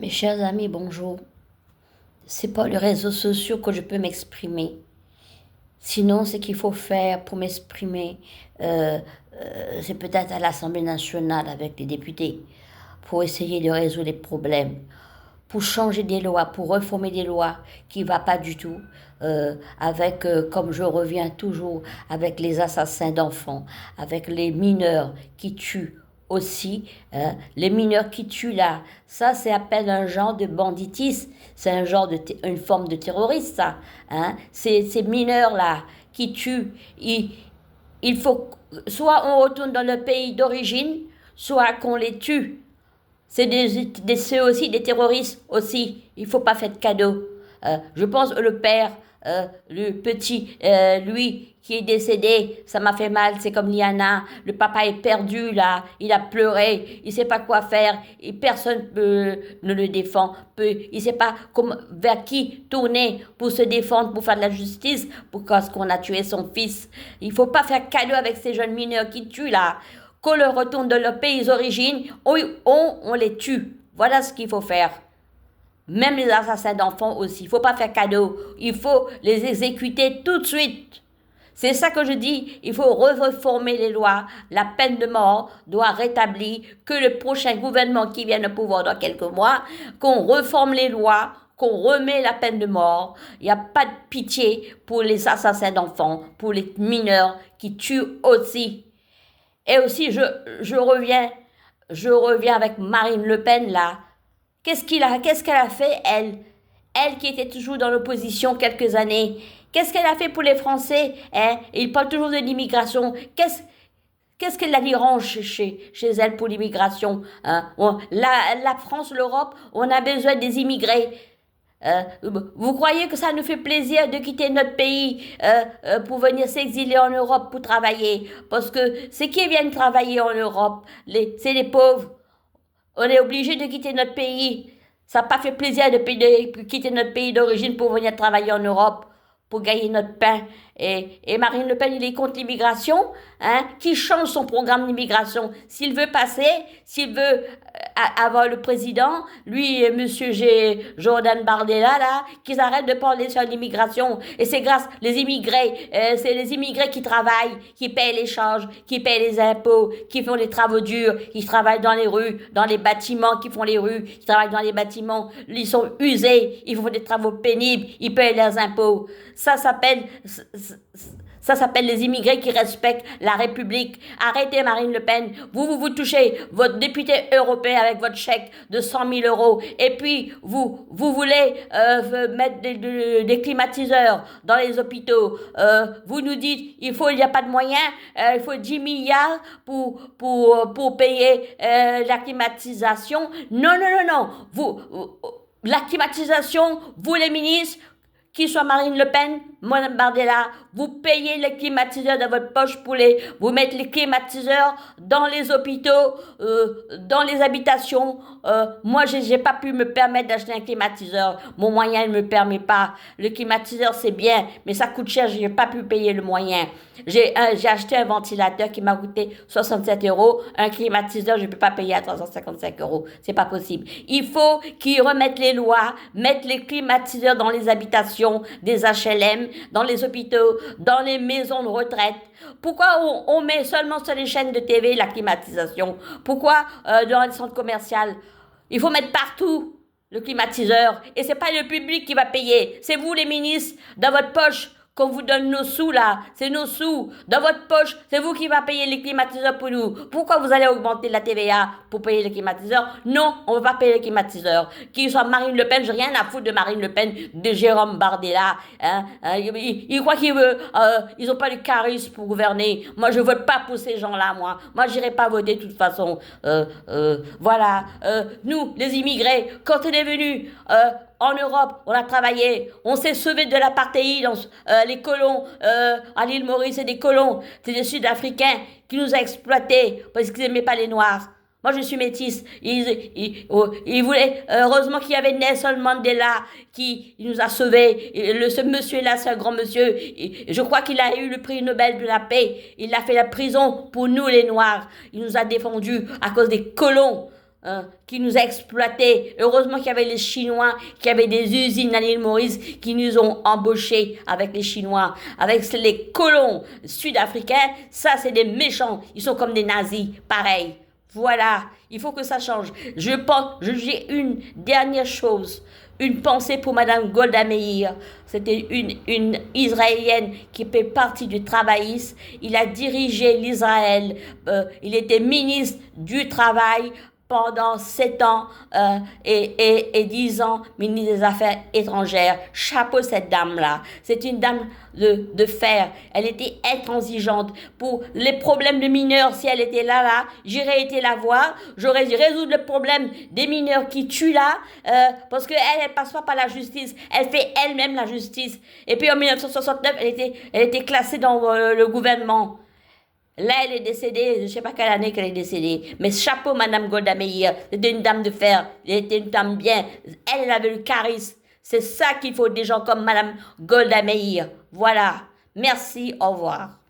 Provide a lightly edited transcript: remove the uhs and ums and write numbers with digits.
Mes chers amis, bonjour. C'est pas les réseaux sociaux que je peux m'exprimer. Sinon, ce qu'il faut faire pour m'exprimer, euh, c'est peut-être à l'Assemblée nationale avec les députés, pour essayer de résoudre les problèmes, pour changer des lois, pour reformer des lois qui ne va pas du tout, comme je reviens toujours, avec les assassins d'enfants, avec les mineurs qui tuent aussi, hein. Les mineurs qui tuent là, ça c'est appel un genre de banditisme, c'est un genre une forme de terrorisme ça, hein. Ces mineurs là qui tuent, il faut soit on retourne dans le pays d'origine, soit qu'on les tue. C'est aussi des terroristes aussi. Il faut pas faire de cadeaux. Je pense le père, le petit, lui qui est décédé, ça m'a fait mal. C'est comme Liana. Le papa est perdu là. Il a pleuré. Il sait pas quoi faire. Et personne ne le défend. Il sait pas vers qui tourner pour se défendre, pour faire de la justice, pour parce qu'on a tué son fils. Il faut pas faire cadeau avec ces jeunes mineurs qui tuent là. Qu'on leur retourne de leur pays d'origine, on les tue. Voilà ce qu'il faut faire. Même les assassins d'enfants aussi. Il ne faut pas faire cadeau. Il faut les exécuter tout de suite. C'est ça que je dis. Il faut reformer les lois. La peine de mort doit rétablir. Que le prochain gouvernement qui vienne au pouvoir dans quelques mois, qu'on reforme les lois, qu'on remet la peine de mort. Il n'y a pas de pitié pour les assassins d'enfants, pour les mineurs qui tuent aussi. Et aussi, je reviens avec Marine Le Pen là. Qu'est-ce qu'elle a fait, elle? Elle qui était toujours dans l'opposition quelques années. Qu'est-ce qu'elle a fait pour les Français, hein? Il parle toujours de l'immigration. Qu'est-ce qu'elle a dit range chez elle pour l'immigration, hein? La France, l'Europe, on a besoin des immigrés. Euh, Vous croyez que ça nous fait plaisir de quitter notre pays pour venir s'exiler en Europe pour travailler? Parce que ceux qui viennent travailler en Europe, c'est les pauvres. On est obligé de quitter notre pays. Ça n'a pas fait plaisir de quitter notre pays d'origine pour venir travailler en Europe, pour gagner notre pain. Et Marine Le Pen, il est contre l'immigration, hein, qui change son programme d'immigration. S'il veut passer, s'il veut avoir le président, lui et Monsieur Jordan Bardella, là, qu'ils arrêtent de parler sur l'immigration. Et c'est grâce les immigrés, c'est les immigrés qui travaillent, qui payent les charges, qui payent les impôts, qui font les travaux durs, qui travaillent dans les rues, dans les bâtiments, qui font les rues, qui travaillent dans les bâtiments. Ils sont usés, ils font des travaux pénibles, ils payent leurs impôts. Ça s'appelle les immigrés qui respectent la République. Arrêtez Marine Le Pen. Vous touchez votre député européen avec votre chèque de 100 000 euros. Et puis, vous voulez mettre des climatiseurs dans les hôpitaux. Vous nous dites, il n'y a pas de moyens. Il faut 10 milliards pour payer la climatisation. Non, non, non, non. La climatisation, vous les ministres, qu'il soit Marine Le Pen, Mme Bardella, vous payez les climatiseurs de votre poche poulet, vous mettez les climatiseurs dans les hôpitaux, dans les habitations. Moi, j'ai pas pu me permettre d'acheter un climatiseur. Mon moyen ne me permet pas. Le climatiseur, c'est bien, mais ça coûte cher, j'ai pas pu payer le moyen. J'ai acheté un ventilateur qui m'a coûté 67 euros. Un climatiseur, je ne peux pas payer à 355 euros. C'est pas possible. Il faut qu'ils remettent les lois, mettent les climatiseurs dans les habitations des HLM, dans les hôpitaux, dans les maisons de retraite. Pourquoi on met seulement sur les chaînes de TV la climatisation? Pourquoi dans les centres commerciaux? Il faut mettre partout le climatiseur. Et c'est pas le public qui va payer. C'est vous les ministres, dans votre poche. Qu'on vous donne nos sous là, c'est nos sous. Dans votre poche, c'est vous qui va payer les climatiseurs pour nous. Pourquoi vous allez augmenter la TVA pour payer les climatiseurs? Non, on ne va pas payer les climatiseurs. Qu'il soit Marine Le Pen, j'ai rien à foutre de Marine Le Pen, de Jérôme Bardella. Hein? Ils croient qu'ils n'ont pas le charisme pour gouverner. Moi, je ne vote pas pour ces gens-là, moi. Moi, je n'irai pas voter de toute façon. Voilà. Nous, les immigrés, quand on est venus en Europe, on a travaillé, on s'est sauvé de l'apartheid, les colons, à l'île Maurice, c'est des colons, c'est des Sud-Africains qui nous ont exploités parce qu'ils n'aimaient pas les Noirs. Moi, je suis métisse. Ils voulaient, heureusement qu'il y avait Nelson Mandela qui nous a sauvés. Ce monsieur-là, c'est un grand monsieur. Je crois qu'il a eu le prix Nobel de la paix. Il a fait la prison pour nous, les Noirs. Il nous a défendus à cause des colons. qui nous a exploités. Heureusement qu'il y avait les Chinois, qui avaient des usines à l'île Maurice, qui nous ont embauchés avec les Chinois, avec les colons sud-africains. Ça, c'est des méchants. Ils sont comme des nazis, pareil. Voilà, il faut que ça change. J'ai une dernière chose, une pensée pour Madame Golda Meir. C'était une Israélienne qui fait partie du travaillisme. Il a dirigé l'Israël. Il était ministre du Travail pendant 7 ans et 10 ans ministre des Affaires étrangères. Chapeau cette dame-là. C'est une dame de fer. Elle était intransigeante pour les problèmes de mineurs. Si elle était là, j'aurais été la voir. J'aurais dû résoudre le problème des mineurs qui tuent là, parce qu'elle, elle passe pas par la justice. Elle fait elle-même la justice. Et puis en 1969, elle était classée dans le gouvernement. Là, elle est décédée, je ne sais pas quelle année qu'elle est décédée, mais chapeau, Madame Golda Meir, c'était une dame de fer, elle était une dame bien, elle avait le charisme. C'est ça qu'il faut des gens comme Madame Golda Meir. Voilà, merci, au revoir.